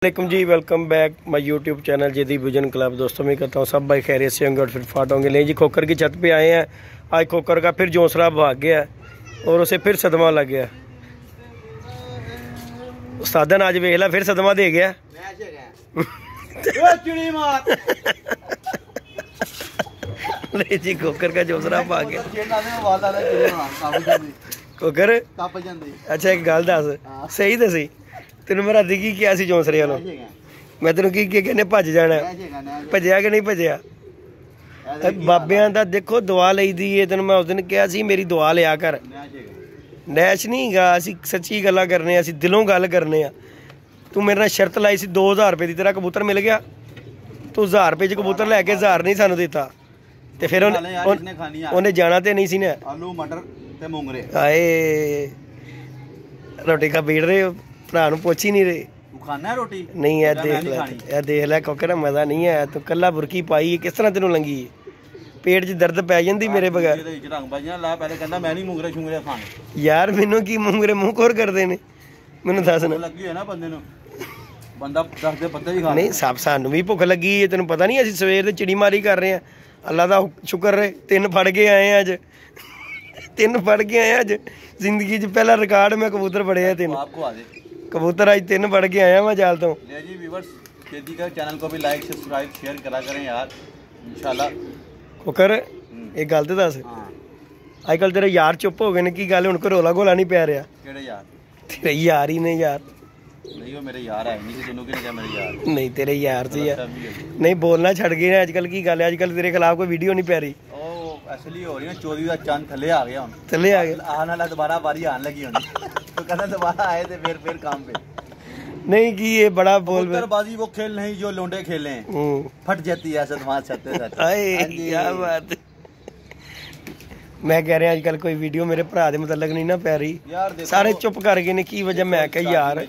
वालेकुम जी, welcome back my YouTube channel JD vision club. दोस्तों मैं कहता हूँ सब भाई खैरियत से होंगे और फिर फाट होंगे। ले जी खोकर की छत पे आए हैं। आज खोकर का फिर जोसरा भाग गया और उसे फिर सदमा लग गया। साधन आज वेखला फिर सदमा दे गया। ले जी खोकर का जोसरा भाग गया। खोकर अच्छा एक गल दस सही दसी तेन मैं राती की किया चौंसरे वालों मैं तेन की कहने भज जाना भजया कि नहीं भजया। बाबियां दा देखो दुआ लई दी है। तेन मैं उस दिन कहा सी मेरी दुआ लिया कर। नैश नहीं गा असी सच्ची गल्लां करने असी दिलों गल करने आ। तू मेरे नाल शर्त लाई सी 2000 रुपए दी तेरा कबूतर मिल गया। तू 1000 रुपए च कबूतर लैके 1000 नहीं सानू दिता ते फिर उन्हें जाना ते नहीं सी ना। आलू मटर ते मूंगरे हाए रोटी खा बीड़ रहे हो भरा नूं पुछ ही नहीं रहे। खाना है रोटी नहीं है देख लै कोकर मजा नहीं है। तू कला बुरकी पाई किस तरह तेनों लंगी पेट च दर्द पै जाती मेरे बगैर। यार मैनू की मूंगरे मूंह खोर करते ने मैनू दस नहीं सब सानू भी भुख लगी है। तेन पता नहीं असी सवेर दे चिड़ी मारी कर रहे हैं। अल्लाह का शुक्र है 3 फड़ के आए अज 3 फड़ के आए अज जिंदगी च पहला रिकॉर्ड मैं कबूतर फड़े हैं 3 कबूतर आज 3 फड़ के आया मैं जाल तो। चैनल को भी लाइक सब्सक्राइब शेयर करा करें यार इंशाल्लाह। खोकर एक गल तो दस अजकल तेरे यार चुप हो गए ने की गल हुण कोई रोला गोला नहीं पै रहा। केड़े यार? तेरे यार ही ने यार। नहीं वो मेरे यार है नहीं दोनों के मेरे यार नहीं तेरे यार से यार नहीं बोलना छड़ गए ने अजकल की गल है। अजकल तेरे खिलाफ कोई वीडियो नहीं पै रही। असली हो रही है 24 का चंद थले आ गया थले आ गया आने वाला दोबारा बारी आने लगी होनी तो कहना दोबारा आए थे फिर काम पे नहीं कि ये बड़ा बोल बाजी वो खेल नहीं जो लोंडे खेले फट जाती है ऐसा तुम्हारे छत्ते क्या बात। मैं कह रहा आजकल कोई वीडियो मेरे भरा दे मतलब नहीं ना पै रही यार। सारे चुप कर गए ने की वजह मैं कह यार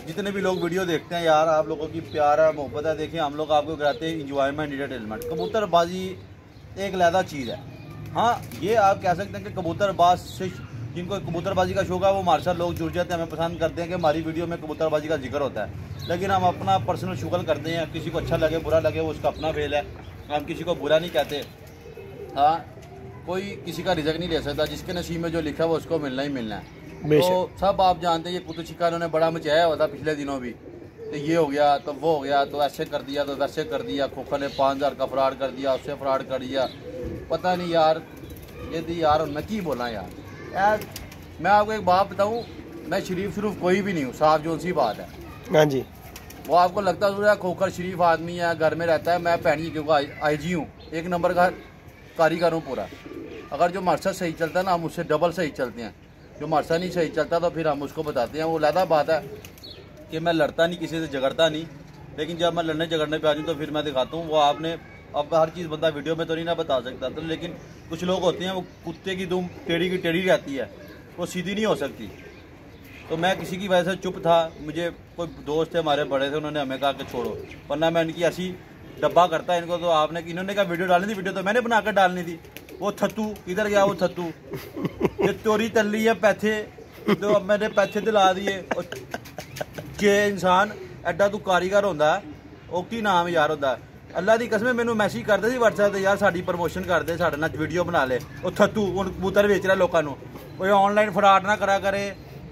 जितने भी लोग वीडियो देखते हैं यार आप लोगों की प्यार है मोहब्बत है। देखिए हम लोग आपको कराते हैं इंजॉयमेंट एंटरटेनमेंट। कबूतरबाजी एक लहदा चीज़ है। हाँ ये आप कह सकते हैं कि कबूतरबाज से जिनको कबूतरबाजी का शौक है वो हमारे साथ लोग जुड़ जाते हैं हमें पसंद करते हैं कि हमारी वीडियो में कबूतरबाजी का जिक्र होता है। लेकिन हम अपना पर्सनल शुगल करते हैं। किसी को अच्छा लगे बुरा लगे वो उसका अपना फेल है। हम किसी को बुरा नहीं कहते। हाँ कोई किसी का रिजल्ट नहीं ले सकता। जिसके नसीब में जो लिखा है वो उसको मिलना ही मिलना है। तो सब आप जानते हैं ये कुतुब शिकार ने बड़ा मचाया हुआ था पिछले दिनों भी। तो ये हो गया तो वो हो गया तो ऐसे कर दिया तो वैसे कर दिया। खोखर ने 5000 का फ्रॉड कर दिया उससे फ्रॉड कर दिया पता नहीं यार। ये थी यार मैं की बोला यार मैं आपको एक बात बताऊं मैं शरीफ कोई भी नहीं हूँ साफ जो सी बात है। हाँ जी वो आपको लगता है खोखर शरीफ आदमी है घर में रहता है। मैं पैनी क्योंकि IG हूँ 1 नंबर का कारीगर हूँ पूरा। अगर जो हमारे साथ सही चलता है ना हम उससे डबल सही चलते हैं। जो हमारे साथ नहीं सही चलता तो फिर हम उसको बताते हैं। वो लहदा बात है कि मैं लड़ता नहीं किसी से झगड़ता नहीं। लेकिन जब मैं लड़ने झगड़ने पे आ जाऊँ तो फिर मैं दिखाता हूँ। वो आपने अब हर चीज़ बंदा वीडियो में तो नहीं ना बता सकता तो। लेकिन कुछ लोग होते हैं वो कुत्ते की दुम टेढ़ी की टेढ़ी रहती है वो सीधी नहीं हो सकती। तो मैं किसी की वजह से चुप था। मुझे कोई दोस्त थे हमारे बड़े थे उन्होंने हमें कहा कि छोड़ो वरना मैं इनकी ऐसी डब्बा करता है इनको। तो आपने इन्होंने कहा वीडियो डालनी थी वीडियो तो मैंने बनाकर डालनी थी। वो थत्तू किधर गया वो थत्तू ये तोरी तली है पैथे तो अब मैंने पैथे दिला दिए। जे इंसान एडा तू कारीगर होंदा ओ की नाम यार होंदा। अल्लाह की कसम मैनू मैसेज करते सी WhatsApp यार साडी प्रमोशन कर दे साडे नाल वीडियो बना ले। वो थत्तू हुण कबूतर बेच रहा लोगों को कोई ऑनलाइन फ्रॉड ना करा करे।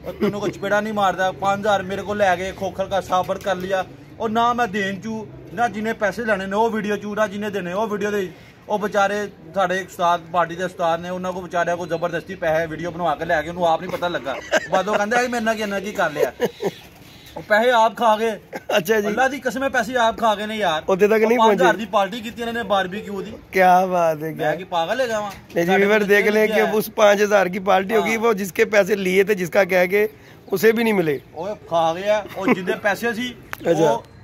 और तेनों को चपेड़ा नहीं मारदा 5000 मेरे को लै गए खोखर का साबर कर लिया। और ना मैं देन चू ना जिन्हें पैसे लेने ने वो वीडियो चू ना जिन्हें देने वो वीडियो दे। वो बेचारे साढ़े उस्ताद पार्टी के उस्ताद ने उन्होंने को बेचारे को जबरदस्ती पैसे वीडियो बनवा के लैके उन्होंने आप नहीं पता लगा बाद वो कहते मेरे ना की कर लिया पैसे आप खा गए। अच्छा जी अल्लाह दी कसम पैसे आप खा गए ने यार। ओदे तक नहीं पहुंचे 5000 दी पार्टी की इन्होंने बारबेक्यू दी। क्या बात है क्या कि पागल है गावा जी फिर देख ले कि उस 5000 की पार्टी होगी वो जिसके पैसे लिए थे जिसका कह के उसे भी नहीं मिले वो खा गया। और जितने पैसे सी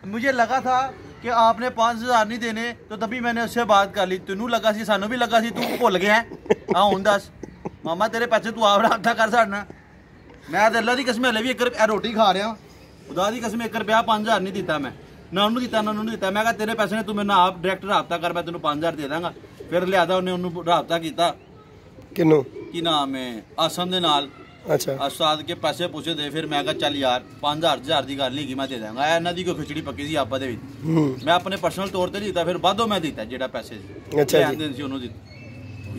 मुझे लगा था कि आपने 5000 नहीं देने तो तभी मैंने उससे बात कर ली। तेनू लगा सी सानू भी लगा सी तू भुल गया हाँ हूँ दस मामा तेरे पैसे तू आप रखा कर साडना। मैं तो अल्लाह की कसम हले भी 1 रुपया रोटी खा रहा खुदा की कसम 1 रुपया 5000 नहीं दिता मैं ना उन्होंने दिता ना उन्होंने दिता। मैं कहा तेरे पैसे ने तू मेरे आप डायरेक्ट राबता कर मैं तेन 5000 दे देंगा। फिर लिया उन्हें राबता किया किनू की नाम है आसम दे नाल अच्छा उस्ताद के पैसे पूछे थे, फिर मैं कहा चल यार 5,000 की गल नहीं की मैं दे देंगा। ਇਹਨਾਂ ਦੀ ਕੋਈ ਖਿਚੜੀ ਪੱਕੀ ਸੀ ਆਪਾ ਦੇ ਵਿੱਚ, ਮੈਂ ਆਪਣੇ ਪਰਸਨਲ ਤੌਰ ਤੇ ਦਿੱਤਾ, ਫਿਰ ਬਾਅਦੋਂ ਮੈਂ ਦਿੱਤਾ ਜਿਹੜਾ ਪੈਸੇ ਸੀ। ਅੱਛਾ ਲੈਣ ਦੇਣ ਸੀ ਉਹਨੂੰ ਦਿੱਤਾ।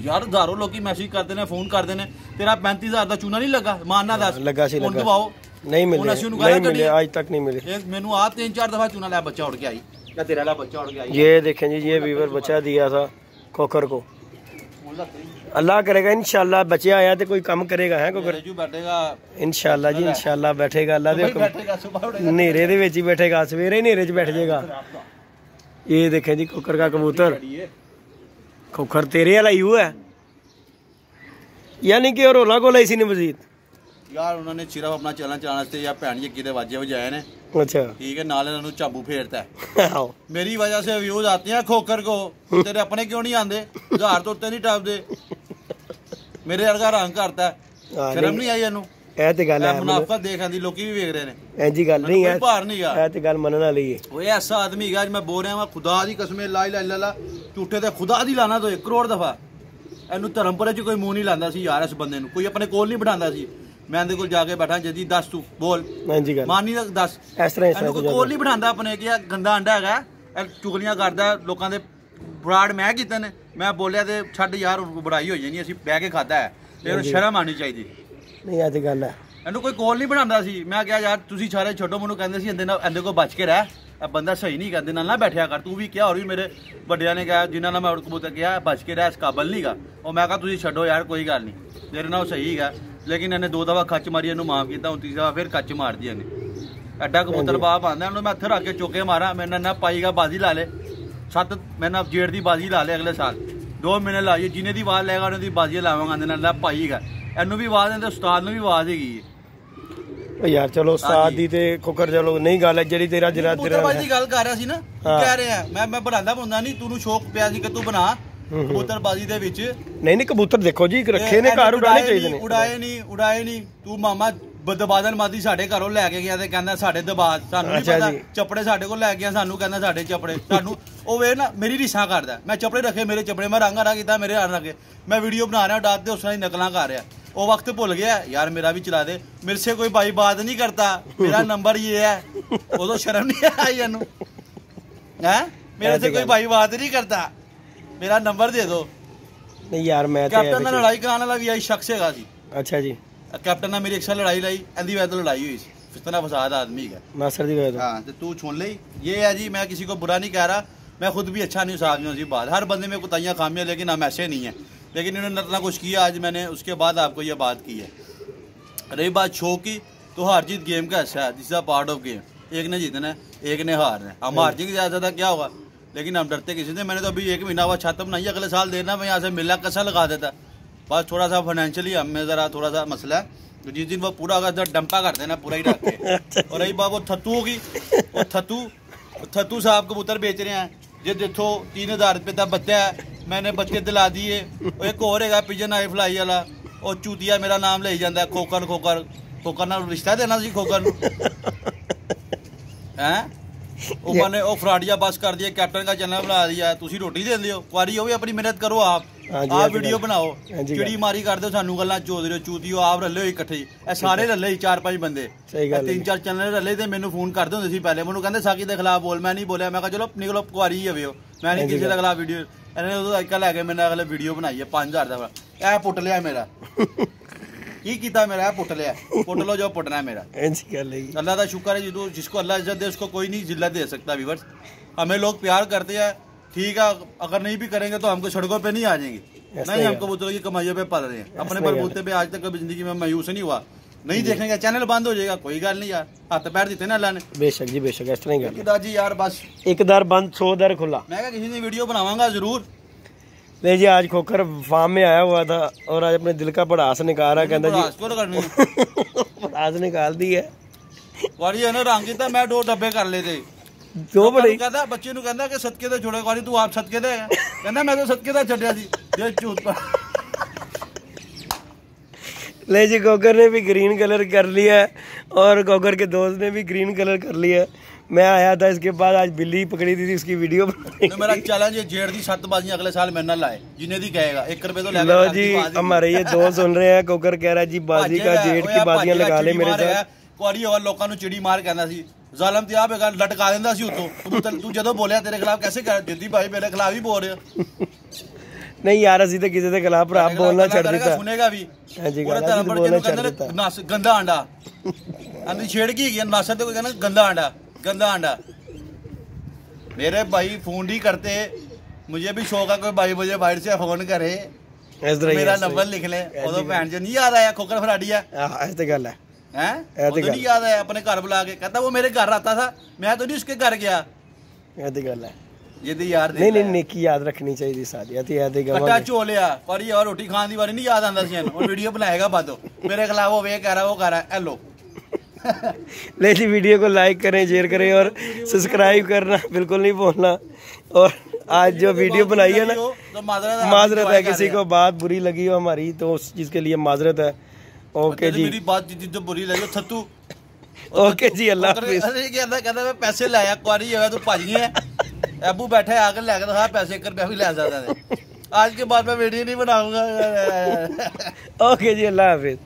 ਯਾਰ ਹਜ਼ਾਰੋਂ ਲੋਕੀ ਮੈਸੇਜ ਕਰਦੇ ਨੇ, ਫੋਨ ਕਰਦੇ ਨੇ, ਤੇਰਾ 35,000 ਦਾ ਚੂਨਾ ਨਹੀਂ ਲੱਗਾ? ਮਾਨਨਾ ਦੱਸ। ਲੱਗਾ ਸੀ, ਹੁਣ ਦਵਾਓ। ਨਹੀਂ ਮਿਲੇ, ਨਹੀਂ ਮਿਲੇ, आज तक नहीं मिले। ਮੈਨੂੰ ਆ 3-4 दफा चूना लिया, बच्चा उड़ के आई या तेरा ला बच्चा उड़ के आई। ये देखें जी, ये वीवर बच्चा दिया था खोखर को। अल्लाह करेगा इंशाल्लाह, बच्चे आया तो कोई काम करेगा है कोकर बैठेगा इंशाल्लाह जी, इंशाल्लाह बैठेगा। अल्लाह दे हुक्म नेरे दे विच ही बैठेगा, सवेरे नेरे च बैठ जाएगा। ये देखें जी कोकर का कबूतर, खोखर तेरे वाला ही है, यानी कि और रोला को लाई सी ने मजीद यार उन्होंने सिर्फ अपना चलन चलाने से या भैन जी किते वाजे बजाए ने। अच्छा ठीक है, नाले उन्होंने चाबू फेरता है। मेरी वजह से व्यूज आते हैं खोकर को, तेरे अपने क्यों नहीं आंदे? 1000 तो उत्ते नहीं टापदे। मेरे वर्गा रंग करता है, शर्म नहीं आई इनू? ਇਹ ਤੇ ਗੱਲ ਹੈ, ਮੁਨਾਫਾ ਦੇਖਾਂ ਦੀ ਲੋਕੀ ਵੀ ਵੇਖ ਰਹੇ ਨੇ। ਇੰਜੀ ਗੱਲ ਨਹੀਂ ਹੈ, ਭਾਰ ਨਹੀਂ ਗਾ, ਇਹ ਤੇ ਗੱਲ ਮੰਨਣ ਵਾਲੀ ਹੈ। ਓਏ ਐਸਾ ਆਦਮੀ ਹੈਗਾ, ਮੈਂ ਬੋਲ ਰਿਹਾ ਵਾਂ ਖੁਦਾ ਦੀ ਕਸਮ, ਲਾ ਇਲਾਹਾ ਇल्लल्लाह, ਝੂਠੇ ਤੇ ਖੁਦਾ ਦੀ ਲਾਣਾ ਤੋਂ 1 ਕਰੋੜ ਦਫਾ। ਇਹਨੂੰ ਧਰਮਪੁਰੇ 'ਚ ਕੋਈ ਮੂੰਹ ਨਹੀਂ ਲਾਂਦਾ ਸੀ ਯਾਰ, ਇਸ ਬੰਦੇ ਨੂੰ ਕੋਈ ਆਪਣੇ ਕੋਲ ਨਹੀਂ ਬਿਠਾਉਂਦਾ ਸੀ। ਮੈਂ ਇਹਦੇ ਕੋਲ ਜਾ ਕੇ ਬੈਠਾ, ਜਦੀ ਦੱਸ ਤੂੰ ਬੋਲ, ਹਾਂਜੀ ਗੱਲ ਮਾਨੀ ਦਾ ਦੱਸ। ਇਸ ਤਰ੍ਹਾਂ ਇਹਨੂੰ ਕੋਈ ਕੋਲ ਨਹੀਂ ਬਿਠਾਉਂਦਾ ਆਪਣੇ, ਕਿ ਇਹ ਗੰਦਾ ਅੰਡਾ ਹੈਗਾ, ਇਹ ਚੁਗਲੀਆਂ ਕਰਦਾ ਲੋਕਾਂ ਦੇ। ਬਰਾੜ ਮੈਂ ਕੀਤੇ ਨੇ, ਮੈਂ ਬੋਲਿਆ ਤੇ ਛੱਡ ਯਾਰ, ਬੜਾਈ ਹੋਈ ਜਾਣੀ, ਅਸੀਂ ਬਹਿ ਕੇ ਖਾਦਾ ਹੈ, ਤੇ ਸ਼ਰਮ ਆਣੀ ਚਾਹੀਦੀ। ਨਹੀਂ ਇਹ ਤੇ ਗੱਲ ਹੈ, ਇਹਨੂੰ ਕੋਈ ਕੋਲ ਨਹੀਂ ਬਣਾਉਂਦਾ ਸੀ। ਮੈਂ ਕਿਹਾ ਯਾਰ ਤੁਸੀਂ ਸਾਰੇ ਛੱਡੋ, ਮੈਨੂੰ ਕਹਿੰਦੇ ਸੀ ਇਹਦੇ ਕੋਲ ਬਚ ਕੇ ਰਹਿ, ਇਹ ਬੰਦਾ ਸਹੀ ਨਹੀਂ, ਕਹਿੰਦੇ ਨਾਲ ਨਾ ਬੈਠਿਆ ਕਰ। ਤੂੰ ਵੀ ਕਿਹਾ, ਹੋਰ ਵੀ ਮੇਰੇ ਵੱਡਿਆਂ ਨੇ ਕਿਹਾ, ਜਿਨ੍ਹਾਂ ਨਾਲ ਮੈਂ ਕਬੂਤਰ ਕਿਹਾ ਬਚ ਕੇ ਰਹਿ, ਇਸ ਕਾਬਲ ਨਹੀਂਗਾ। ਉਹ ਮੈਂ ਕਿਹਾ ਤੁਸੀਂ ਛੱਡੋ ਯਾਰ, ਕੋਈ ਗੱਲ ਨਹੀਂ, ਮੇਰੇ ਨਾਲ ਸਹੀ ਹੈਗਾ। ਲੇਕਿਨ ਇਹਨੇ 2 ਦਫਾ ਖੱਚ ਮਾਰੀ, ਇਹਨੂੰ ਮਾਫ ਕੀਤਾ, ਹੁਣ 3 ਦਫਾ ਫਿਰ ਖੱਚ ਮਾਰਦੀ ਇਹਨੇ। ਐਡਾ ਕਬੂਤਰ ਬਾਪ ਆਂਦਾ, ਉਹਨੂੰ ਮੈਂ ਇੱਥੇ ਰੱਖ ਕੇ ਚੁੱਕੇ ਮਾਰਾਂ, ਮੇਰੇ ਨਾਲ ਪਾਈਗਾ ਬਾਜ਼ੀ ਲਾ ਲੈ 7, ਮੈਂ ਨਾ ਜੇੜ ਦੀ ਬਾਜ਼ੀ ਲਾ ਲੈ ਅਗਲੇ ਸਾਲ 2 ਮਹੀਨੇ ਲਾਈਏ, ਜਿਹਨੇ ਦੀ ਆਵਾਜ਼ ਲੈਗਾ ਉਹਨਾਂ ਦੀ ਬਾਜ਼ੀ ਲਾਵਾਂਗਾ। ਇਹਦੇ ਨਾਲ ਪਾਈਗਾ, ਇਹਨੂੰ ਵੀ ਆਵਾਜ਼ ਦਿੰਦੇ, ਉਸਤਾਦ ਨੂੰ ਵੀ ਆਵਾਜ਼ ਹੈਗੀ ਯਾਰ। ਚਲੋ ਉਸਤਾਦ ਦੀ ਤੇ ਖੋਖਰ ਚਲੋ ਨਹੀਂ ਗੱਲ ਹੈ, ਜਿਹੜੀ ਤੇਰਾ ਜਿਹੜਾ ਬਾਜ਼ੀ ਦੀ ਗੱਲ ਕਰ ਰਿਹਾ ਸੀ ਨਾ, ਕਹਿ ਰਿਹਾ ਮੈਂ ਬਣਾਉਂਦਾ ਬੰਦਾ ਨਹੀਂ, ਤੈਨੂੰ ਸ਼ੌਕ ਪਿਆ ਸੀ ਕਿ ਤੂੰ ਬਣਾ ਕਬੂਤਰਬਾਜ਼ੀ ਦੇ ਵਿੱਚ। ਨਹੀਂ ਕਬੂਤਰ ਦੇਖੋ ਜੀ ਰੱਖੇ ਨੇ ਘਰ, ਉਡਾਣੇ ਚਾਹੀਦੇ ਨੇ। ਉਡਾਏ ਨਹੀਂ ਤੂੰ ਮਾਮਾ ਦਬਾਦਨ ਮਾਦੀ ਸਾਡੇ ਘਰੋਂ ਲੈ ਕੇ ਗਿਆ ਤੇ ਕਹਿੰਦਾ ਸਾਡੇ ਦਬਾਦ, ਸਾਨੂੰ ਨਹੀਂ ਪਤਾ। ਚੱਪੜੇ ਸਾਡੇ ਕੋਲ ਲੈ ਗਿਆ, ਸਾਨੂੰ ਕਹਿੰਦਾ ਸਾਡੇ ਚੱਪੜੇ, ਸਾਨੂੰ ਉਹ ਵੇ ਨਾ ਮੇਰੀ ਰੀਸਾਂ ਕਰਦਾ। ਮੈਂ ਚੱਪੜੇ ਰੱਖੇ, ਮੇਰੇ ਚੱਪੜੇ ਮੈਂ ਰੰਗ ਕੀਤਾ, ਮੇਰੇ ਹੱਥ ਰੱਖੇ, ਮੈਂ ਵੀਡੀਓ ਬਣਾ ਰਿਹਾ ਉਡਾਦ ਦੇ, ਉਸ ਤਰ੍ਹਾਂ ਦੀ ਨਕਲਾਂ ਕਰ ਰਿਹਾ। वो वक्त भूल गया यार, मेरा भी चला दे, मेरे से कोई भाई बात नहीं करता, मेरा नंबर ये है। वो तो शर्म नहीं आई इनू है, मेरे से कोई भाई बात नहीं करता, मेरा नंबर दे दो। नहीं यार मैं कैप्टन ਨਾਲ ਲੜਾਈ ਕਰਾਉਣ ਵਾਲਾ ਵੀ ਆਈ ਸ਼ਖਸ ਹੈਗਾ ਸੀ। अच्छा जी, कैप्टन ਨਾਲ ਮੇਰੀ ਇੱਕ ਸਾਲ ਲੜਾਈ ਲਈ, ਇਹਦੀ ਵਜ੍ਹਾ ਤੋਂ ਲੜਾਈ ਹੋਈ ਸੀ। ਫਿਤਨਾ ਫਸਾਦ ਆਦਮੀ ਹੈ ਨਾਸਰ ਦੀ ਵਜ੍ਹਾ ਤੋਂ। हाँ तो तू सुन ले, ये है जी, मैं किसी को बुरा नहीं कह रहा, मैं खुद भी अच्छा नहीं उस आदमी बात, हर बंदे में कोताहियां खामियां, लेकिन हम ऐसे नहीं है। लेकिन इन्होंने इतना कुछ किया, आज मैंने उसके बाद आपको ये बात की है। रही बात शो की, तो हार जीत गेम का हिस्सा है, this is a part of game. एक ने जीतना है, एक ने हारना है। हम हार जीत ज़्यादा क्या होगा, लेकिन हम डरते किसी से। मैंने तो अभी 1 महीना हुआ छत बनाई, अगले साल देना मैं यहाँ से मिला कसा लगा देता। बस थोड़ा सा फाइनेंशियली हमें ज़रा थोड़ा सा मसला है, तो जिस दिन वो पूरा अगर डंपा कर देना पूरा ही रख के। और रही बात वो थत्तू होगी, वो थत्तू साहब कबूतर बेच रहे हैं, जो देखो 3000 रुपये का बच्चा है, मैंने बच्चे दिला दिए। एक और है पिजन आई फ्लाई वाला, और चूतिया मेरा नाम ले जाता है, खोकर खोकर खोकर ना रिश्ता देना सी खोकर हैं। उन्होंने वो फ्राडिया बस कर दिया, कैप्टन का चैनल बना दिया, तुम रोटी दे हो कुआरी हो भी अपनी मेहनत करो, आप वीडियो बनाओ, चिड़ी मारी कर दो, सानू गल्लां चोद रहे हो, चूती हो, आप रले हो इकट्ठे, सारे रले 4-5 बंदे, 3-4 चैनल रले थे। मैनू फोन करते होंगे सी पहले, मैनू कहते साकी के खिलाफ बोल, मैं नहीं बोलिया, मैं कहा चलो निकलो कुआरी ही हो, मैं नहीं किसी के खिलाफ वीडियो। अजकल लैके मैंने अगले वीडियो बनाई है 5000 दफा, ऐ पुट लिया मेरा की कीता मेरा, पुट लिया, पुट लो जो पुटना है मेरा। अल्लाह का शुक्र है, जो जिसको अल्लाह इज्जत दे उसको कोई नहीं जिल्लत दे सकता। व्यूअर्स, हमें लोग प्यार करते हैं, ठीक है, अगर नहीं भी करेंगे तो हमको सड़कों पे नहीं आ जाएंगे, नहीं, हम कबूतरों की कमाइयों पे पल रहे हैं, अपने बलबूते पे आज तक कभी जिंदगी में मायूस नहीं हुआ। नहीं देखेंगे चैनल बंद हो जाएगा, कोई गल नहीं यार, हाथ पैर दिते ना अल्लाह ने। बेशक जी बेशक, इस तरह ही कर जी यार, बस एक दर बंद 100 दर खुला। मैं क्या किसी ने वीडियो बनावांगा जरूर। नहीं जी, आज खोखर फार्म में आया हुआ था और आज अपने दिल का भड़ास निकाल रहा है, कहता जी भड़ास निकाल दी है वारी है ना, रंग किता मैं 2 डब्बे कर लेते, 2 बड़े कहता बच्चे नु कहता कि सदके ते छोड़े, वारी तू आप सदके दे कहना मैं तो सदके दा छड्या सी, जे झूठ पर। ले जी, गोगर ने भी ग्रीन कलर कर लिया है और गोगर के दोस्त ने भी ग्रीन कलर कर लिया है। मैं आया था इसके बाद, आज बिल्ली पकड़ी थी उसकी वीडियो तो मेरा चैलेंज है जेड़ दी 7 बाजियां अगले साल मेरे नाल लाए, जिन्हें दी कहेगा 1 रुपए तो लो जी, हमारे ये दोस्त सुन रहे हैं। कोकर कह रहा है जी बाजी का जेड़ की बाजियां लगा ले मेरे साथ। कुआरी और लोगों ਨੂੰ चिड़ी मार कहना सी, ਜ਼ਾਲਮ ਤੇ ਆਪ ਹੈਗਾ ਲਟਕਾ ਦਿੰਦਾ ਸੀ ਉਤੋਂ। ਤੂੰ ਜਦੋਂ ਬੋਲਿਆ ਤੇਰੇ ਖਿਲਾਫ कैसे कर जल्दी भाई मेरे खिलाफ ही बोल रहे हो। नहीं यार ਅਸੀਂ ਤਾਂ ਕਿਸੇ ਦੇ ਖਿਲਾਫ ਭਰਾ ਬੋਲਣਾ ਛੱਡ ਦਿੱਤਾ। ਸੁਨੇਗਾ ਵੀ ਹਾਂਜੀ ਉਹਦਾ ਧਰਮ ਪਰ ਜਿਹਨੂੰ ਕਹਿੰਦੇ ਨਸ ਗੰਦਾ ਆਂਡਾ ਅੰਦੀ ਛੇੜ ਕੀ ਹੈਗੀ ਨਸ ਤੇ ਕੋਈ ਕਹਿੰਦਾ गंदा आंडा। मेरे भाई फोन ही करते, मुझे भी शौक है कोई भाई मुझे बाहर से फोन करे, मेरा नंबर लिख ले। उदों भैन जो नहीं याद आया खोकर फराडी है, ऐसे गल है हैं उदों नहीं याद आया अपने घर बुला के, कहता वो मेरे घर आता था मैं तो नहीं उसके घर गया। ऐसी गल है ये तो यार नहीं नेकी याद रखनी चाहिए सारी। कट्टा झोलिया पर ये और रोटी खाने की बारी नहीं याद आंदा सी, और वीडियो बनाएगा बादो मेरे खिलाफ वो वे कह रहा वो कर रहा है। लो ले जी, वीडियो को लाइक करें, शेयर करें और सब्सक्राइब करना बिल्कुल नहीं भूलना। और आज जो वीडियो बनाई है ना, तो माजरत है, किसी को बात बुरी लगी हो हमारी तो उस चीज के लिए माजरत है। ओके जी, मेरी बात जो बुरी लगी छत्तू। ओके जी, अल्लाह हाफिज़। कहता मैं पैसे लाया कुआरी है तू भज गई है, अबू बैठे आकर लेकर दिखा पैसे 1 रुपया भी ले सकता है। आज के बाद मैं वीडियो नहीं बनाऊंगा। ओके जी, अल्लाह हाफिज़।